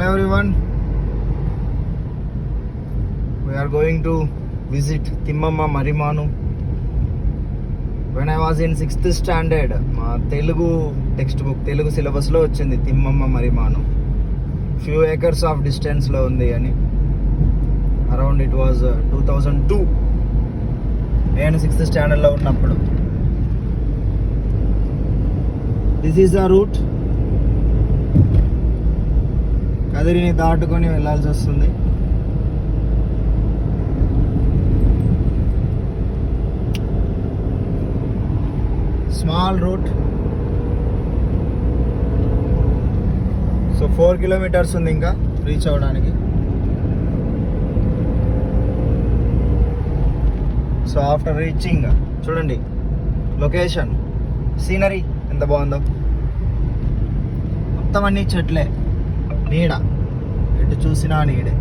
Hello everyone. We are going to visit Timmamma Marimanu. When I was in 6th standard, మా Telugu text book Telugu సిలబస్లో వచ్చింది Thimmamma Marrimanu. Few acres of డిస్టెన్స్లో ఉంది అని. Around it was 2002. నేను 6th స్టాండర్డ్లో ఉన్నప్పుడు. This is the route. కదిరిని దాటుకొని వెళ్ళాల్సి వస్తుంది. Small route. సో 4 kilometers ఉంది ఇంకా రీచ్ అవ్వడానికి. సో ఆఫ్టర్ రీచింగ్ చూడండి లొకేషన్, సీనరీ ఎంత బాగుందో. మొత్తం అన్ని చెట్లే, నీడ, ఎటు చూసినా నీడే.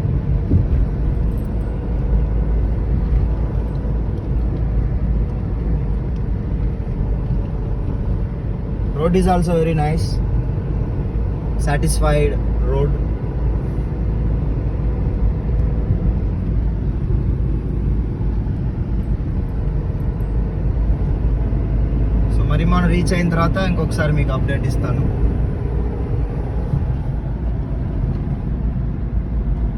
Road is also very nice, satisfied road. So మరి మనం రీచ్ అయిన తర్వాత ఇంకొకసారి మీకు అప్డేట్ ఇస్తాను.